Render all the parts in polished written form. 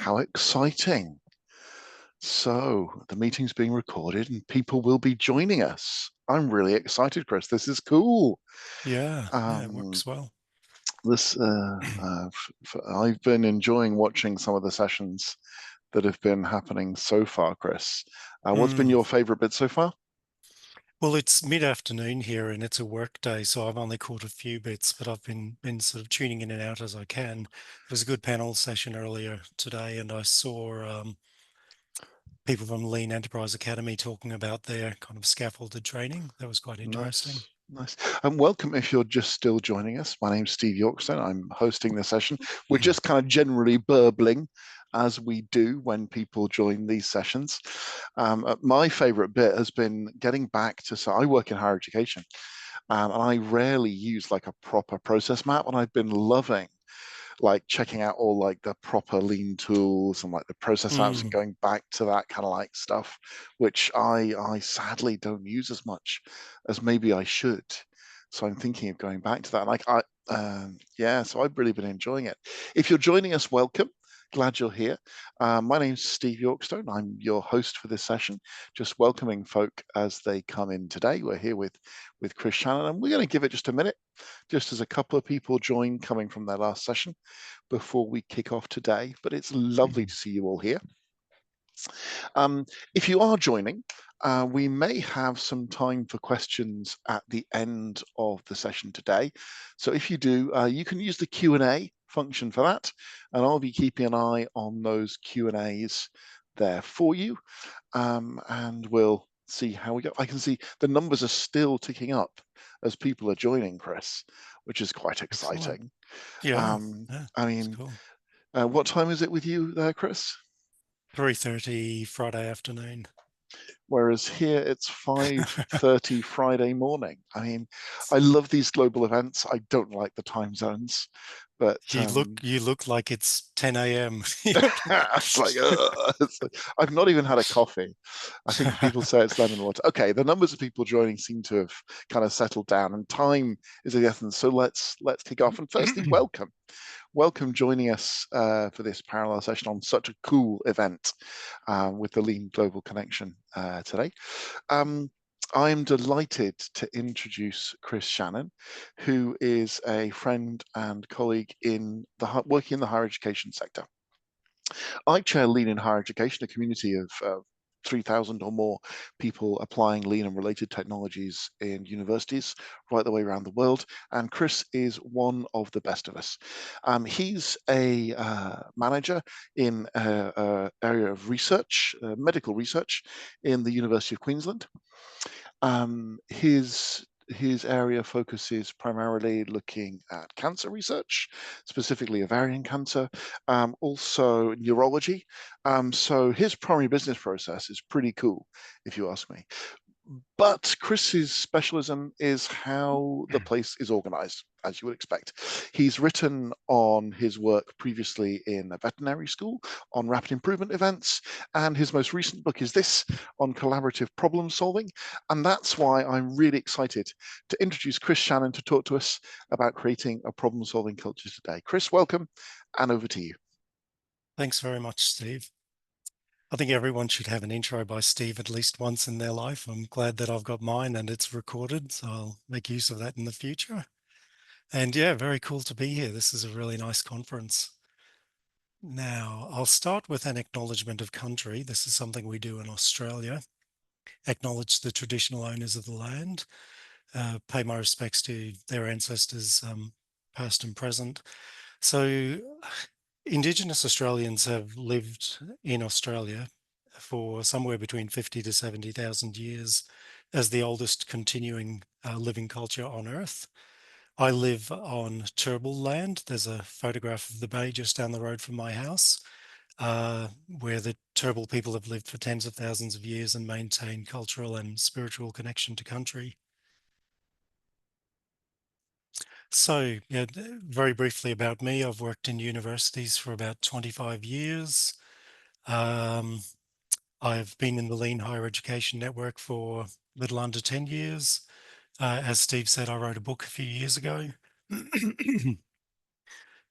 How exciting. So the meeting's being recorded and people will be joining us. I'm really excited, Chris. This is cool. Yeah, it Um, works well. this I've been enjoying watching some of the sessions that have been happening so far, Chris. What's been Mm. your favorite bit so far? Well, it's mid-afternoon here and it's a work day, so I've only caught a few bits, but I've been sort of tuning in and out as I can. It was a good panel session earlier today, and I saw people from Lean Enterprise Academy talking about their kind of scaffolded training. That was quite interesting. Nice. Nice. And welcome if you're just still joining us. My name's Steve Yorkstone. I'm hosting the session. We're just kind of generally burbling as we do when people join these sessions. My favorite bit has been getting back to, so I work in higher education, and I rarely use like a proper process map, and I've been loving like checking out all like the proper lean tools and like the process maps and Mm. going back to that kind of like stuff, which I sadly don't use as much as maybe I should. So I'm thinking of going back to that. Like yeah, so I've really been enjoying it. If you're joining us, welcome. Glad you're here. My name's Steve Yorkstone. I'm your host for this session, just welcoming folk as they come in today. We're here with Chris Shannon, and we're going to give it just a minute, just as a couple of people join coming from their last session before we kick off today. But it's lovely to see you all here. If you are joining, we may have some time for questions at the end of the session today. So if you do, you can use the Q&A function for that, and I'll be keeping an eye on those Q&As there for you, and we'll see how we go. I can see the numbers are still ticking up as people are joining, Chris, which is quite Excellent. exciting. Yeah, yeah, I it's mean, cool. what time is it with you there, Chris? 3:30 Friday afternoon. Whereas here it's 5:30 Friday morning. I mean, I love these global events. I don't like the time zones, but You look like it's 10 a.m. it's like I've not even had a coffee. I think people say it's lemon water. Okay, the numbers of people joining seem to have kind of settled down, and time is of the essence. So let's kick off. And firstly, welcome joining us for this parallel session on such a cool event with the Lean Global Connection today. I'm delighted to introduce Chris Shannon, who is a friend and colleague in working in the higher education sector. I chair Lean in Higher Education, a community of 3,000 or more people applying lean and related technologies in universities right the way around the world. And Chris is one of the best of us. He's a manager in an area of research, medical research in the University of Queensland. His area focuses primarily looking at cancer research, specifically ovarian cancer, also neurology. So his primary business process is pretty cool, if you ask me. But Chris's specialism is how the place is organized, as you would expect. He's written on his work previously in a veterinary school on rapid improvement events, and his most recent book is this on collaborative problem solving. And that's why I'm really excited to introduce Chris Shannon to talk to us about creating a problem solving culture today. Chris, welcome, and over to you. Thanks very much, Steve. I think everyone should have an intro by Steve at least once in their life. I'm glad that I've got mine and it's recorded, so I'll make use of that in the future. And yeah, very cool to be here. This is a really nice conference. Now, I'll start with an acknowledgement of country. This is something we do in Australia. Acknowledge the traditional owners of the land, pay my respects to their ancestors, past and present. So, Indigenous Australians have lived in Australia for somewhere between 50 to 70,000 years as the oldest continuing living culture on Earth. I live on Turrbal land. There's a photograph of the bay just down the road from my house, where the Turrbal people have lived for tens of thousands of years and maintain cultural and spiritual connection to country. So, yeah, very briefly about me, I've worked in universities for about 25 years. Um, I've been in the Lean Higher Education Network for a little under 10 years. As Steve said, I wrote a book a few years ago.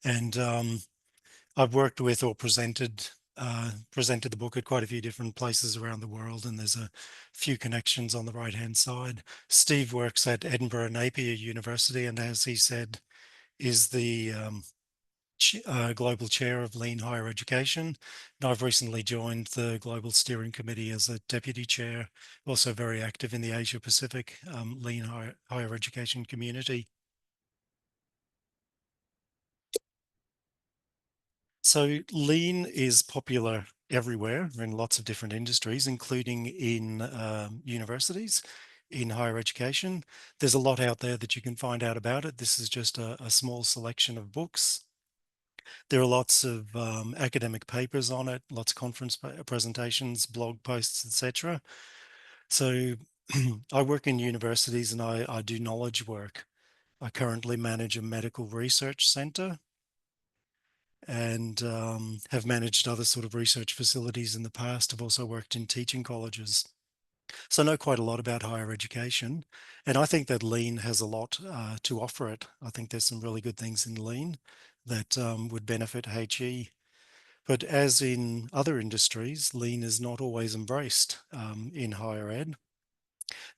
And I've worked with or presented presented the book at quite a few different places around the world, and there's a few connections on the right-hand side. Steve works at Edinburgh Napier University, and as he said, is the global chair of Lean Higher Education. And I've recently joined the Global Steering Committee as a deputy chair, also very active in the Asia Pacific Lean Higher Education community. So Lean is popular everywhere in lots of different industries, including in universities, in higher education. There's a lot out there that you can find out about it. This is just a small selection of books. There are lots of academic papers on it, lots of conference presentations, blog posts, etc. So I work in universities and I do knowledge work. I currently manage a medical research center and have managed other sort of research facilities in the past. I've also worked in teaching colleges. So I know quite a lot about higher education. And I think that Lean has a lot to offer it. I think there's some really good things in Lean that would benefit HE. But as in other industries, Lean is not always embraced in higher ed.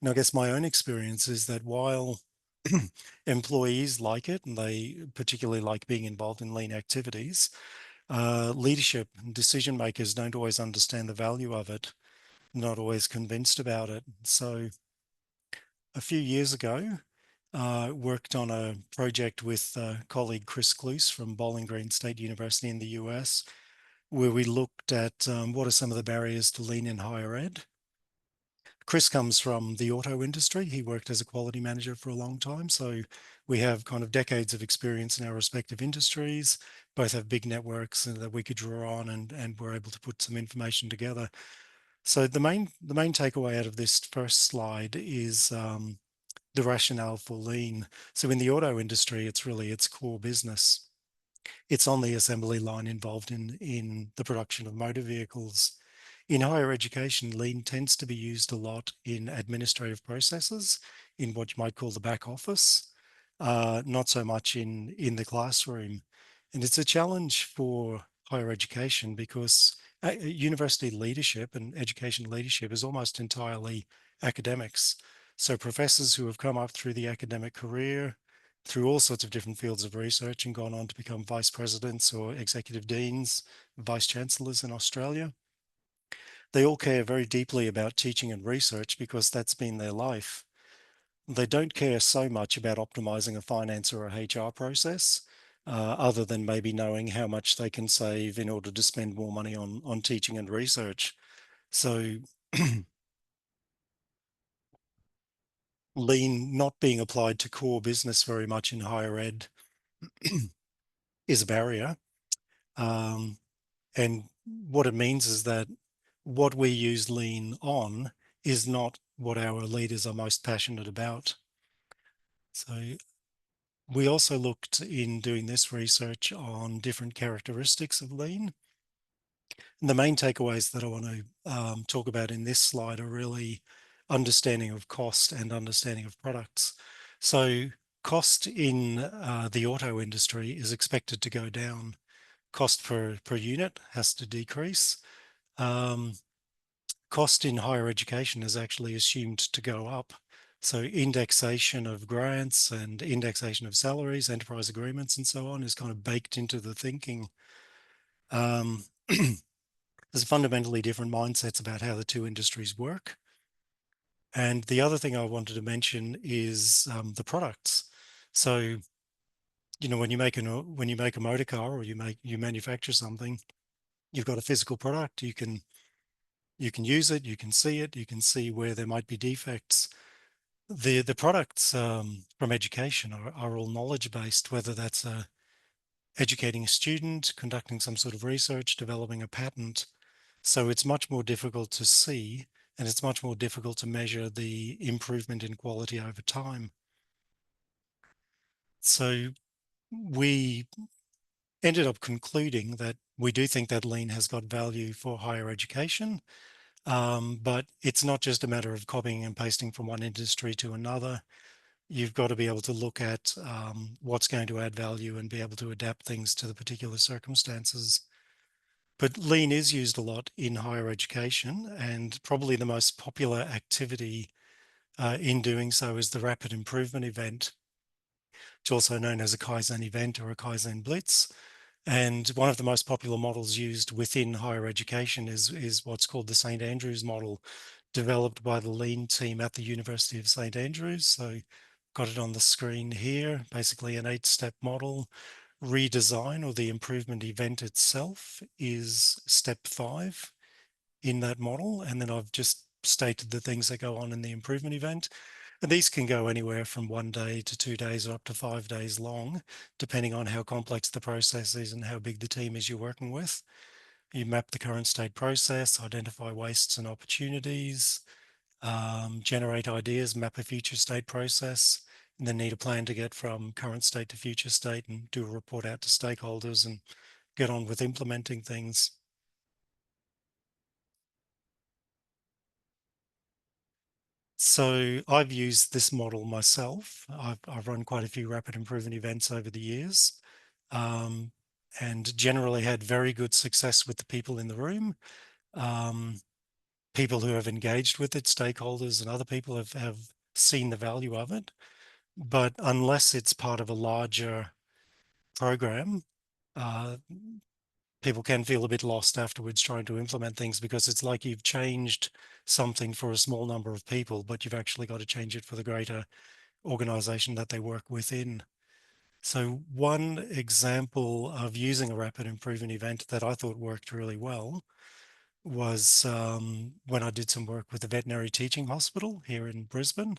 And I guess my own experience is that while employees like it and they particularly like being involved in Lean activities, leadership and decision makers don't always understand the value of it, not always convinced about it. So a few years ago, worked on a project with colleague Chris Cluse from Bowling Green State University in the US, where we looked at what are some of the barriers to Lean in higher ed. Chris comes from the auto industry. He worked as a quality manager for a long time. So we have kind of decades of experience in our respective industries, both have big networks that we could draw on and we're able to put some information together. So the main takeaway out of this first slide is the rationale for Lean. So in the auto industry, it's really its core business. It's on the assembly line involved in the production of motor vehicles. In higher education, Lean tends to be used a lot in administrative processes, in what you might call the back office, not so much in the classroom. And it's a challenge for higher education because university leadership and education leadership is almost entirely academics. So professors who have come up through the academic career, through all sorts of different fields of research and gone on to become vice presidents or executive deans, vice chancellors in Australia. They all care very deeply about teaching and research because that's been their life. They don't care so much about optimizing a finance or a HR process, other than maybe knowing how much they can save in order to spend more money on teaching and research. So Lean not being applied to core business very much in higher ed is a barrier. And what it means is that what we use Lean on is not what our leaders are most passionate about. So we also looked in doing this research on different characteristics of Lean. And the main takeaways that I want to talk about in this slide are really understanding of cost and understanding of products. So cost in the auto industry is expected to go down. Cost per unit has to decrease. Cost in higher education is actually assumed to go up. So indexation of grants and indexation of salaries, enterprise agreements, and so on is kind of baked into the thinking. There's fundamentally different mindsets about how the two industries work. And the other thing I wanted to mention is the products. So, you know, when you make a motor car or you manufacture something, you've got a physical product. You can use it, you can see where there might be defects. The products from education are all knowledge based, whether that's educating a student, conducting some sort of research, developing a patent. So it's much more difficult to see, and it's much more difficult to measure the improvement in quality over time. So we ended up concluding that we do think that Lean has got value for higher education, but it's not just a matter of copying and pasting from one industry to another. You've got to be able to look at what's going to add value and be able to adapt things to the particular circumstances. But Lean is used a lot in higher education, and probably the most popular activity in doing so is the rapid improvement event. It's also known as a Kaizen event or a Kaizen Blitz. And one of the most popular models used within higher education is what's called the St. Andrews model, developed by the Lean team at the University of St. Andrews. So got it on the screen here, basically an 8-step model. Redesign, or the improvement event itself, is step 5 in that model. And then I've just stated the things that go on in the improvement event. And these can go anywhere from 1 day to 2 days or up to 5 days long, depending on how complex the process is and how big the team is you're working with. You map the current state process, identify wastes and opportunities, generate ideas, map a future state process, and then need a plan to get from current state to future state and do a report out to stakeholders and get on with implementing things. So I've used this model myself. I've run quite a few rapid improvement events over the years, and generally had very good success with the people in the room. People who have engaged with it, stakeholders and other people have seen the value of it. But unless it's part of a larger program, uh, people can feel a bit lost afterwards trying to implement things, because it's like you've changed something for a small number of people, but you've actually got to change it for the greater organization that they work within. So one example of using a rapid improvement event that I thought worked really well was when I did some work with the veterinary teaching hospital here in Brisbane.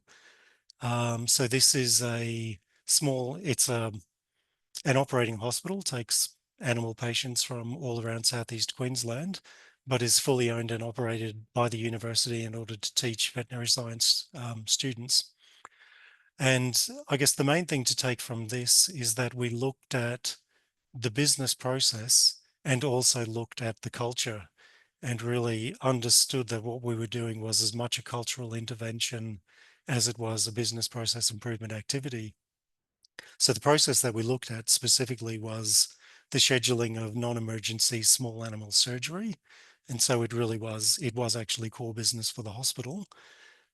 So this is it's an operating hospital, takes animal patients from all around southeast Queensland, but is fully owned and operated by the university in order to teach veterinary science students. And I guess the main thing to take from this is that we looked at the business process and also looked at the culture, and really understood that what we were doing was as much a cultural intervention as it was a business process improvement activity. So the process that we looked at specifically was the scheduling of non-emergency small animal surgery. And so it was actually core business for the hospital.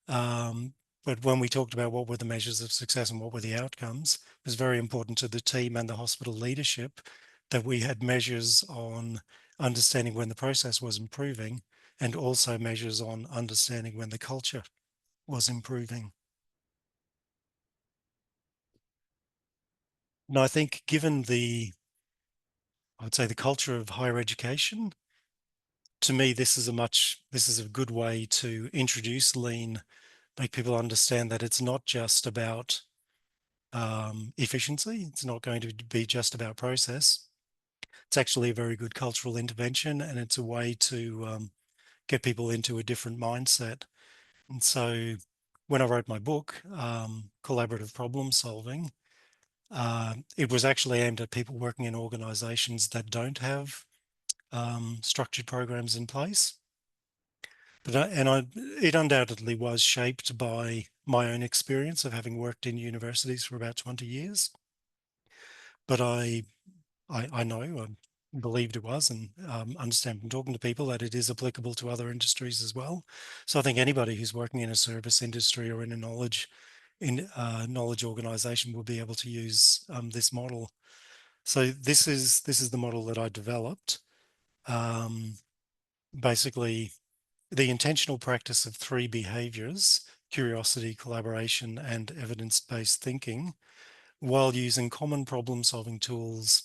But when we talked about what were the measures of success and what were the outcomes, it was very important to the team and the hospital leadership that we had measures on understanding when the process was improving, and also measures on understanding when the culture was improving. And I think given I'd say the culture of higher education, to me, this is a good way to introduce Lean, make people understand that it's not just about efficiency. It's not going to be just about process. It's actually a very good cultural intervention, and it's a way to get people into a different mindset. And so when I wrote my book, Collaborative Problem Solving, it was actually aimed at people working in organizations that don't have structured programs in place. But it undoubtedly was shaped by my own experience of having worked in universities for about 20 years. But I know, I believed it was, and understand from talking to people that it is applicable to other industries as well. So I think anybody who's working in a service industry or in a knowledge organization will be able to use this model. So this is the model that I developed. Basically, the intentional practice of 3 behaviors: curiosity, collaboration, and evidence-based thinking, while using common problem-solving tools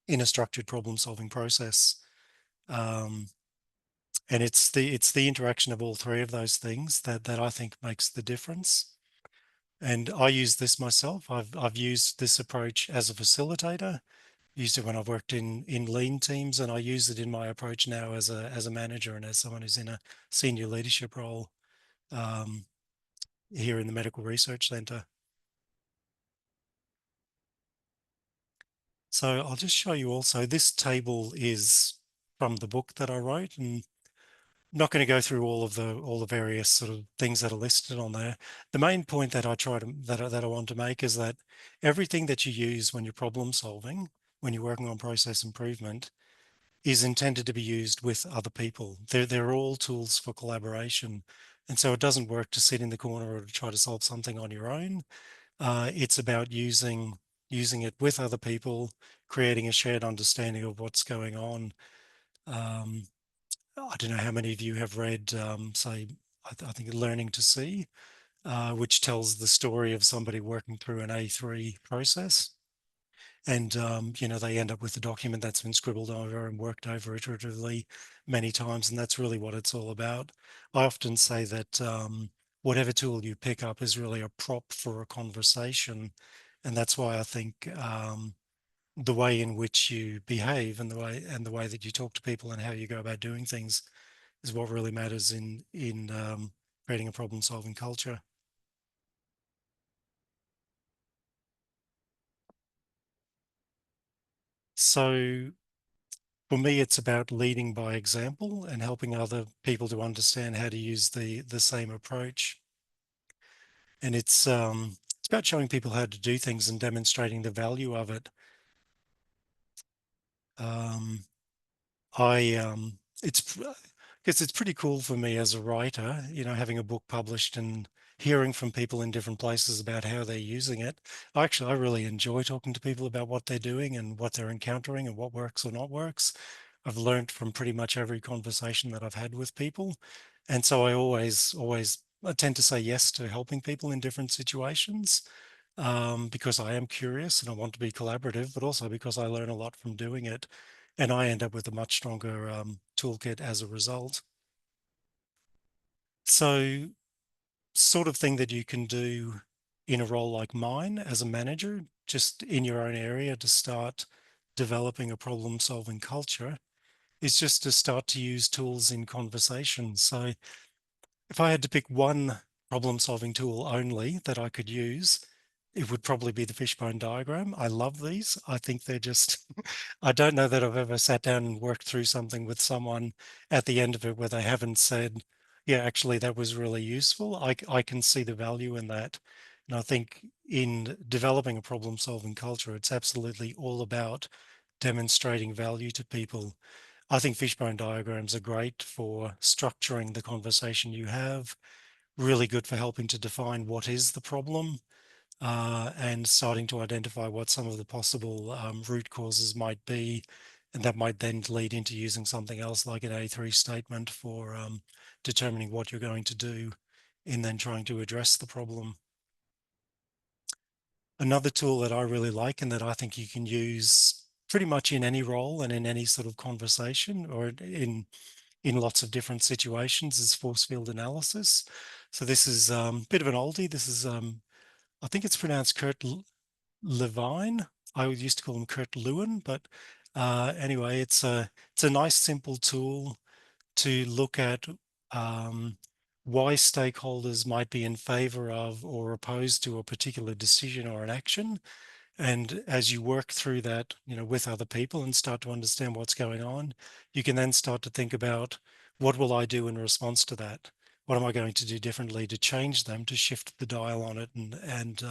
in a structured problem-solving process. And it's the interaction of all 3 of those things that I think makes the difference. And I use this myself. I've used this approach as a facilitator, used it when I've worked in lean teams, and I use it in my approach now as a manager and as someone who's in a senior leadership role here in the Medical Research Centre. So I'll just show you also, this table is from the book that I wrote, and I'm not going to go through all the various sort of things that are listed on there. The main point that I want to make is that everything that you use when you're problem solving, when you're working on process improvement, is intended to be used with other people. They're all tools for collaboration. And so it doesn't work to sit in the corner or to try to solve something on your own. It's about using it with other people, creating a shared understanding of what's going on. I don't know how many of you have read, say, I think Learning to See, which tells the story of somebody working through an A3 process. And, they end up with a document that's been scribbled over and worked over iteratively many times. And that's really what it's all about. I often say that whatever tool you pick up is really a prop for a conversation. And that's why I think the way in which you behave and the way that you talk to people and how you go about doing things is what really matters in creating a problem-solving culture. So for me, it's about leading by example and helping other people to understand how to use the same approach. And it's about showing people how to do things and demonstrating the value of it. Um, it's because it's pretty cool for me as a writer, having a book published and hearing from people in different places about how they're using it. I really enjoy talking to people about what they're doing and what they're encountering and what works or not works. I've learned from pretty much every conversation that I've had with people. And so I I tend to say yes to helping people in different situations, because I am curious and I want to be collaborative, but also because I learn a lot from doing it. And I end up with a much stronger toolkit as a result. So, sort of thing that you can do in a role like mine as a manager, just in your own area to start developing a problem solving culture, is just to start to use tools in conversation. So, if I had to pick one problem solving tool only that I could use, it would probably be the fishbone diagram. I love these. I think they're just, I don't know that I've ever sat down and worked through something with someone at the end of it where they haven't said, yeah, actually, that was really useful. I can see the value in that. And I think in developing a problem solving culture, it's absolutely all about demonstrating value to people. I think fishbone diagrams are great for structuring the conversation you have, really good for helping to define what is the problem, and starting to identify what some of the possible root causes might be. And that might then lead into using something else like an A3 statement for determining what you're going to do and then trying to address the problem. Another tool that I really like and that I think you can use pretty much in any role and in any sort of conversation or in lots of different situations is force field analysis. So this is a bit of an oldie. This is, I think it's pronounced Kurt Lewin. I used to call him Kurt Lewin, but anyway, it's a nice simple tool to look at why stakeholders might be in favor of or opposed to a particular decision or an action. And as you work through that, with other people and start to understand what's going on, you can then start to think about what will I do in response to that? What am I going to do differently to change them, to shift the dial on it and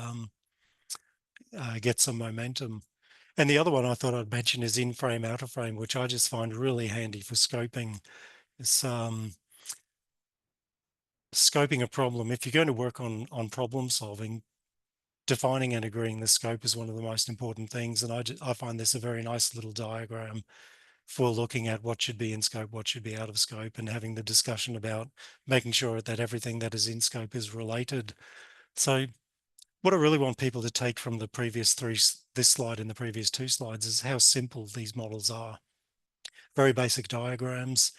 get some momentum? And the other one I thought I'd mention is in frame, out of frame, which I just find really handy for scoping. It's scoping a problem. If you're going to work on problem solving, defining and agreeing the scope is one of the most important things. And I find this a very nice little diagram for looking at what should be in scope, what should be out of scope, and having the discussion about making sure that everything that is in scope is related. So what I really want people to take from the previous this slide and the previous two slides is how simple these models are. Very basic diagrams.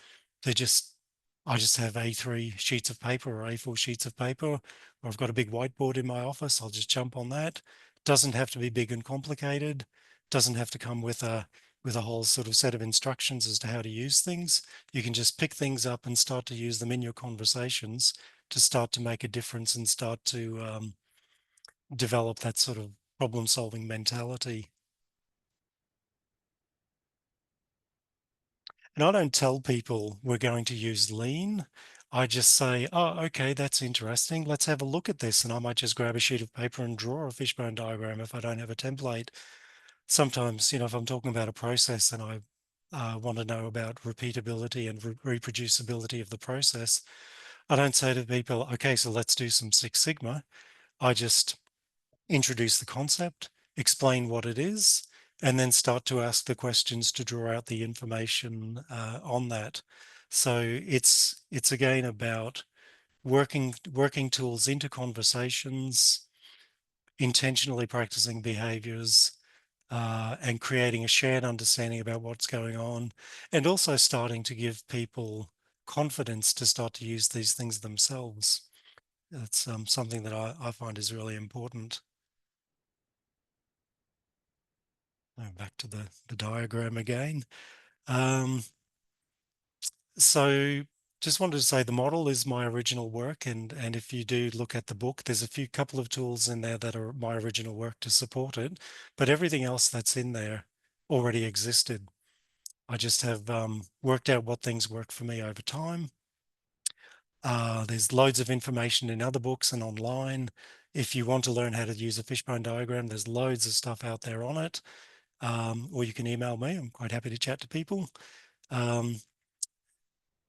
I just have A3 sheets of paper or A4 sheets of paper, or I've got a big whiteboard in my office. I'll just jump on that. Doesn't have to be big and complicated. Doesn't have to come with a whole sort of set of instructions as to how to use things. You can just pick things up and start to use them in your conversations to start to make a difference and start to develop that sort of problem solving mentality. And I don't tell people we're going to use lean. I just say, oh, okay, that's interesting. Let's have a look at this. And I might just grab a sheet of paper and draw a fishbone diagram if I don't have a template. Sometimes, if I'm talking about a process and want to know about repeatability and reproducibility of the process, I don't say to people, okay, so let's do some Six Sigma. I just introduce the concept, explain what it is, and then start to ask the questions to draw out the information on that. So it's again about working tools into conversations, intentionally practicing behaviors, and creating a shared understanding about what's going on, and also starting to give people confidence to start to use these things themselves. That's something that I find is really important. Back to the diagram again. Um, so just wanted to say the model is my original work, and if you do look at the book, there's a couple of tools in there that are my original work to support it, but everything else that's in there already existed. I just have worked out what things work for me over time. There's loads of information in other books and online. If you want to learn how to use a fishbone diagram, there's loads of stuff out there on it. Or you can email me. I'm quite happy to chat to people.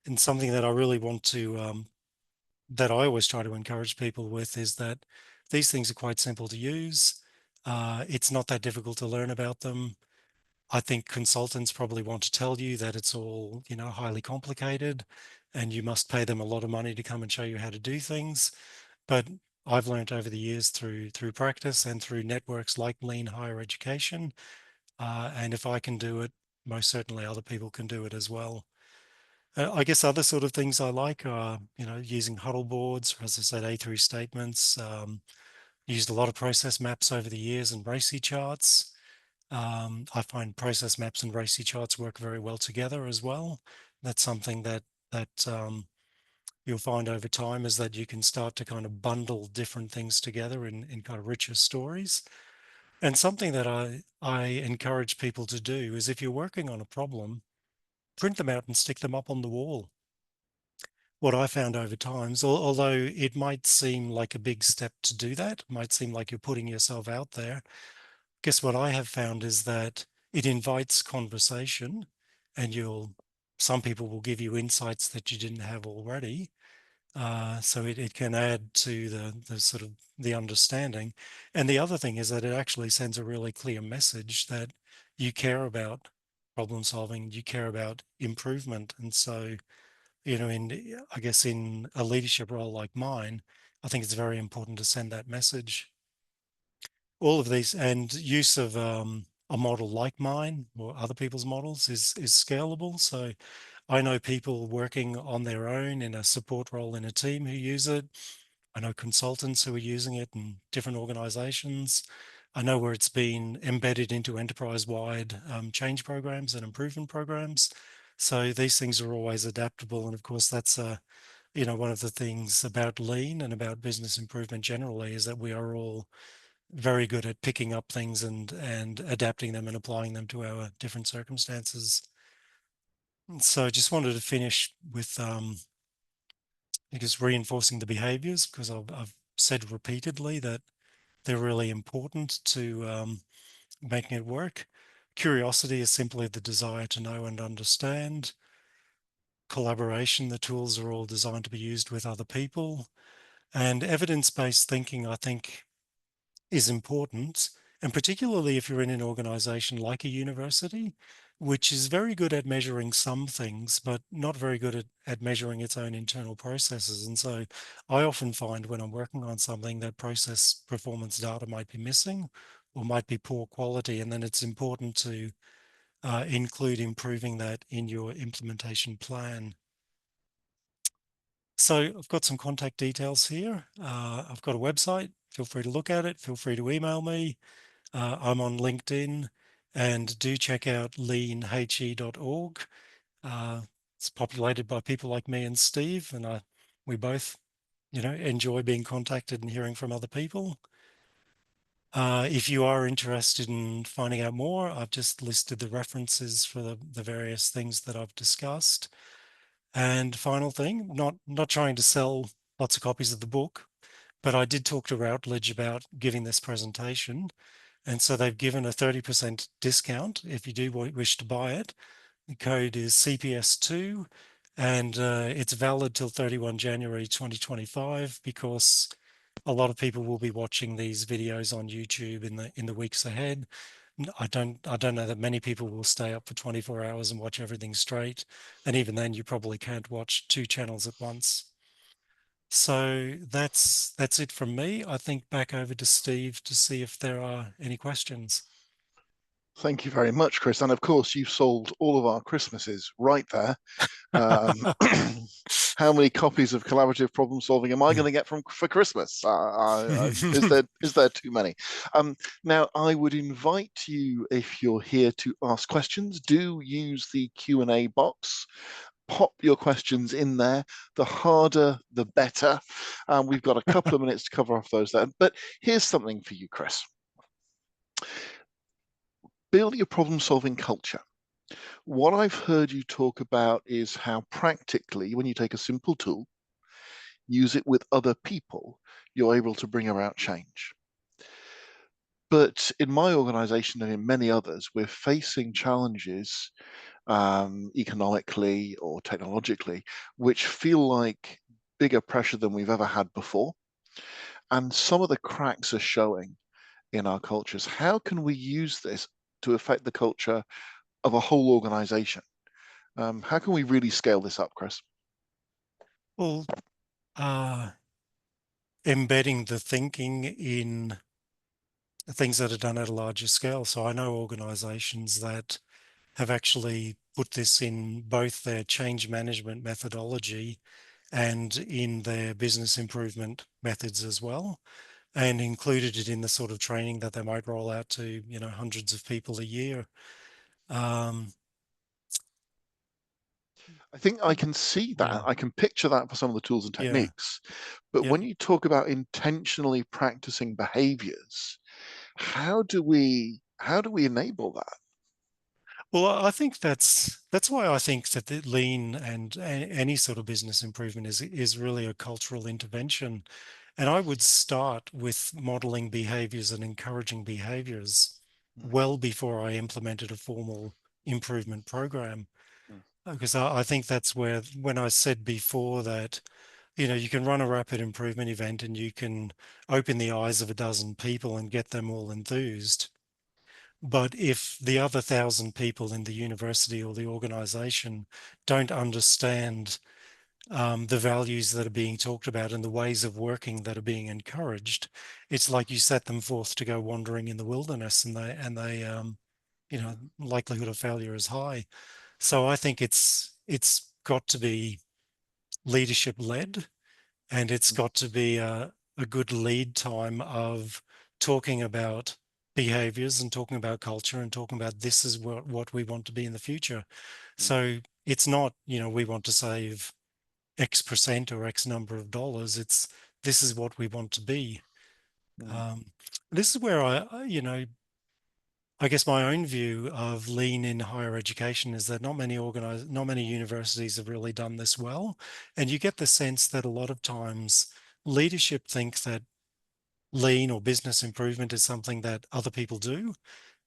And something that I really want to, that I always try to encourage people with is that these things are quite simple to use. It's not that difficult to learn about them. I think consultants probably want to tell you that it's all, highly complicated and you must pay them a lot of money to come and show you how to do things. But I've learned over the years through practice and through networks like Lean Higher Education. And if I can do it, most certainly other people can do it as well. I guess other sort of things I like are, using huddle boards, or as I said, A3 statements. Used a lot of process maps over the years and RACI charts. I find process maps and RACI charts work very well together as well. That's something that you'll find over time is that you can start to kind of bundle different things together in kind of richer stories. And something that I encourage people to do is if you're working on a problem, print them out and stick them up on the wall. What I found over time is, although it might seem like a big step to do that, might seem like you're putting yourself out there, guess what I have found is that it invites conversation, and some people will give you insights that you didn't have already. So it can add to the sort of the understanding. And the other thing is that it actually sends a really clear message that you care about problem solving, you care about improvement. And so, I guess in a leadership role like mine, I think it's very important to send that message. All of these and use of a model like mine or other people's models is scalable. So I know people working on their own in a support role in a team who use it. I know consultants who are using it in different organizations. I know where it's been embedded into enterprise-wide change programs and improvement programs. So these things are always adaptable. And of course, that's one of the things about lean and about business improvement generally is that we are all very good at picking up things and adapting them and applying them to our different circumstances. So I just wanted to finish with I guess reinforcing the behaviors, because I've said repeatedly that they're really important to making it work. Curiosity is simply the desire to know and understand. Collaboration, the tools are all designed to be used with other people. And evidence-based thinking, I think, is important, and particularly if you're in an organization like a university, which is very good at measuring some things, but not very good at measuring its own internal processes. And so I often find when I'm working on something that process performance data might be missing or might be poor quality, and then it's important to include improving that in your implementation plan. So I've got some contact details here. I've got a website. Feel free to look at it. Feel free to email me. I'm on LinkedIn, and do check out leanhe.org. It's populated by people like me and Steve, and we both, enjoy being contacted and hearing from other people. If you are interested in finding out more, I've just listed the references for the various things that I've discussed. And final thing, not trying to sell lots of copies of the book, but I did talk to Routledge about giving this presentation. And so they've given a 30% discount if you do wish to buy it. The code is CPS2, and it's valid till 31 January 2025 because a lot of people will be watching these videos on YouTube in the weeks ahead. I don't know that many people will stay up for 24 hours and watch everything straight, and even then you probably can't watch two channels at once. So that's it from me. I think back over to Steve to see if there are any questions. Thank you very much, Chris. And of course, you sold all of our Christmases right there. How many copies of collaborative problem solving am I going to get for Christmas? Is there too many? Now, I would invite you, if you're here, to ask questions. Do use the Q&A box. Pop your questions in there. The harder, the better. We've got a couple of minutes to cover off those there. But here's something for you, Chris. Build your problem-solving culture. What I've heard you talk about is how practically, when you take a simple tool, use it with other people, you're able to bring about change. But in my organization and in many others, we're facing challenges economically or technologically, which feel like bigger pressure than we've ever had before. And some of the cracks are showing in our cultures. How can we use this to affect the culture of a whole organization? How can we really scale this up, Chris? Well, embedding the thinking in things that are done at a larger scale. So I know organizations that have actually put this in both their change management methodology and in their business improvement methods as well, and included it in the sort of training that they might roll out to, hundreds of people a year. I think I can see that. Yeah, I can picture that for some of the tools and yeah, techniques. But yeah. when you talk about intentionally practicing behaviors, how do we enable that? Well, I think that's why I think that the lean and any sort of business improvement is really a cultural intervention. And I would start with modeling behaviors and encouraging behaviors Mm, well before I implemented a formal improvement program. mm, Because I think that's where, when I said before that, you can run a rapid improvement event and you can open the eyes of a dozen people and get them all enthused. But if the other 1,000 people in the university or the organization don't understand the values that are being talked about and the ways of working that are being encouraged, it's like you set them forth to go wandering in the wilderness, and likelihood of failure is high. So I think it's got to be leadership led, and it's mm, got to be a good lead time of talking about behaviors and talking about culture and talking about this is what we want to be in the future. mm, So it's not, we want to save X percent or X number of dollars. It's this is what we want to be. mm, Um, this is where I guess my own view of lean in higher education is that not many universities have really done this well. And you get the sense that a lot of times leadership think that lean or business improvement is something that other people do.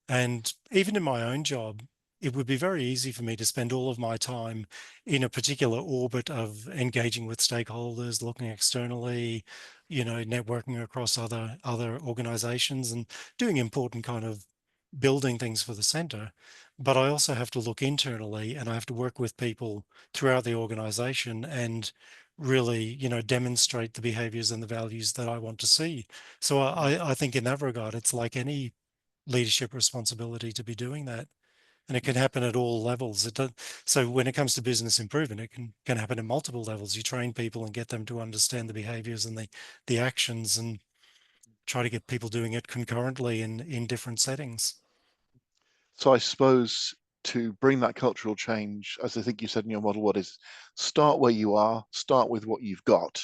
And even in my own job, it would be very easy for me to spend all of my time in a particular orbit of engaging with stakeholders, looking externally, networking across other organizations and doing important kind of building things for the center. But I also have to look internally, and I have to work with people throughout the organization and really, demonstrate the behaviors and the values that I want to see. So mm, I think in that regard, it's like any leadership responsibility to be doing that. And it can mm. happen at all levels. So when it comes to business improvement, it can happen at multiple levels. You train people and get them to understand the behaviors and the actions, and try to get people doing it concurrently in different settings. So I suppose to bring that cultural change, as I think you said in your model, what is start where you are, start with what you've got.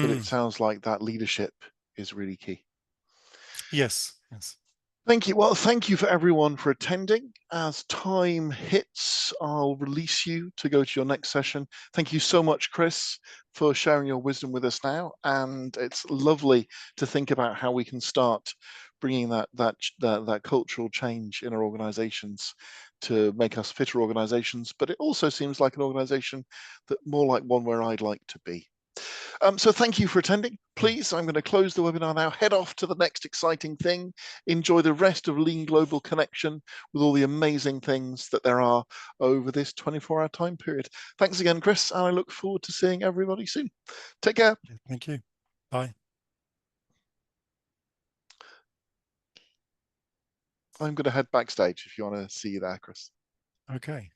But it Mm, sounds like that leadership is really key. yes, yes. Thank you. Well, thank you for everyone for attending. As time hits, I'll release you to go to your next session. Thank you so much, Chris, for sharing your wisdom with us now. And it's lovely to think about how we can start bringing that cultural change in our organizations to make us fitter organizations, but it also seems like an organization that more like one where I'd like to be. So thank you for attending. Please, I'm going to close the webinar now. Head off to the next exciting thing. Enjoy the rest of Lean Global Connection with all the amazing things that there are over this 24-hour time period. Thanks again, Chris, and I look forward to seeing everybody soon. Take care. Thank you. Bye. I'm going to head backstage if you want to see you there, Chris. Okay.